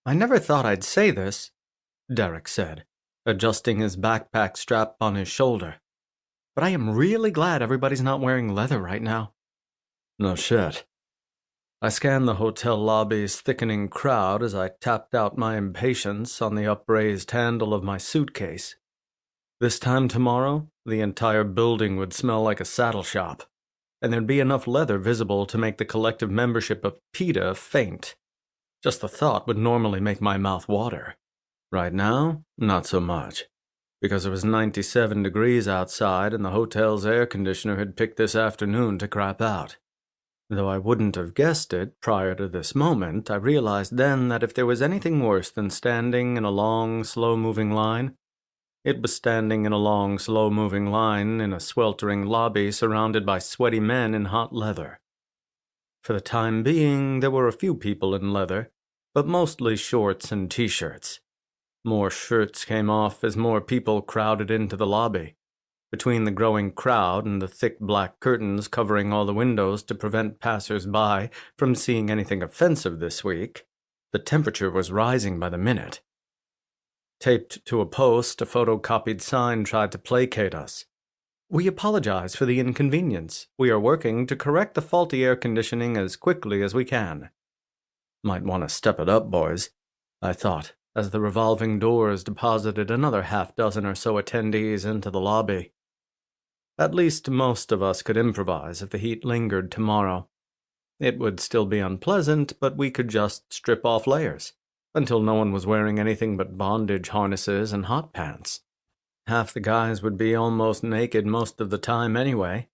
I never thought I'd say this, Derek said, adjusting his backpack strap on his shoulder. But I am really glad everybody's not wearing leather right now. No shit. I scanned the hotel lobby's thickening crowd as I tapped out my impatience on the upraised handle of my suitcase. This time tomorrow, the entire building would smell like a saddle shop, and there'd be enough leather visible to make the collective membership of PETA faint. Just the thought would normally make my mouth water. Right now, not so much, because it was 97 degrees outside and the hotel's air conditioner had picked this afternoon to crap out. Though I wouldn't have guessed it prior to this moment, I realized then that if there was anything worse than standing in a long, slow-moving line, it was standing in a long, slow-moving line in a sweltering lobby surrounded by sweaty men in hot leather. For the time being, there were a few people in leather, but mostly shorts and t-shirts. More shirts came off as more people crowded into the lobby. Between the growing crowd and the thick black curtains covering all the windows to prevent passers-by from seeing anything offensive this week, the temperature was rising by the minute. Taped to a post, a photocopied sign tried to placate us. We apologize for the inconvenience. We are working to correct the faulty air conditioning as quickly as we can. Might want to step it up, boys, I thought, as the revolving doors deposited another half-dozen or so attendees into the lobby. At least most of us could improvise if the heat lingered tomorrow. It would still be unpleasant, but we could just strip off layers, until no one was wearing anything but bondage harnesses and hot pants. Half the guys would be almost naked most of the time anyway.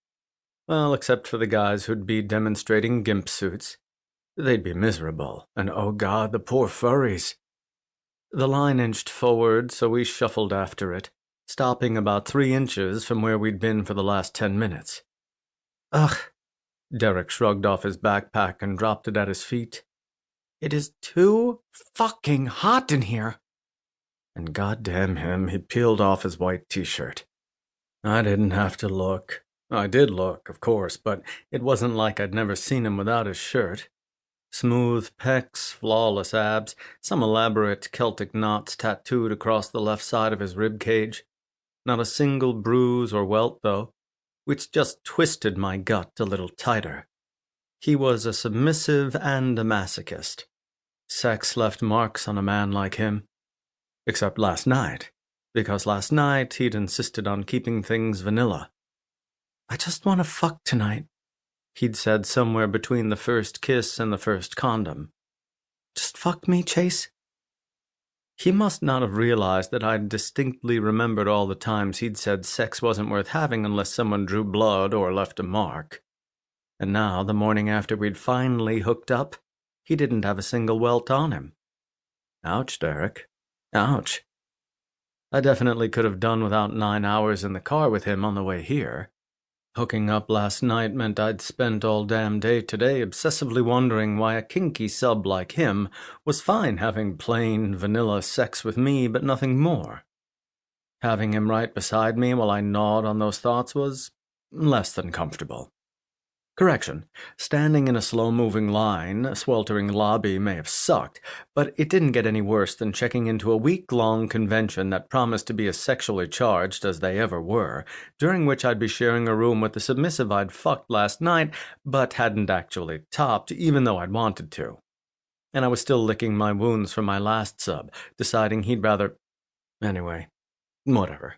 Well, except for the guys who'd be demonstrating gimp suits. They'd be miserable, and oh god, the poor furries. The line inched forward, so we shuffled after it, stopping about 3 inches from where we'd been for the last 10 minutes. Ugh, Derek shrugged off his backpack and dropped it at his feet. It is too fucking hot in here. And goddamn him, he peeled off his white t-shirt. I didn't have to look. I did look, of course, but it wasn't like I'd never seen him without his shirt. Smooth pecs, flawless abs, some elaborate Celtic knots tattooed across the left side of his rib cage. Not a single bruise or welt, though, which just twisted my gut a little tighter. He was a submissive and a masochist. Sex left marks on a man like him. Except last night, because last night he'd insisted on keeping things vanilla. I just want to fuck tonight, he'd said somewhere between the first kiss and the first condom. Just fuck me, Chase? He must not have realized that I'd distinctly remembered all the times he'd said sex wasn't worth having unless someone drew blood or left a mark. And now, the morning after we'd finally hooked up, he didn't have a single welt on him. Ouch, Derek. Ouch. I definitely could have done without 9 hours in the car with him on the way here. Hooking up last night meant I'd spent all damn day today obsessively wondering why a kinky sub like him was fine having plain, vanilla sex with me, but nothing more. Having him right beside me while I gnawed on those thoughts was less than comfortable. Correction, standing in a slow-moving line, a sweltering lobby may have sucked, but it didn't get any worse than checking into a week-long convention that promised to be as sexually charged as they ever were, during which I'd be sharing a room with the submissive I'd fucked last night, but hadn't actually topped, even though I'd wanted to. And I was still licking my wounds from my last sub, deciding he'd rather... Anyway, whatever.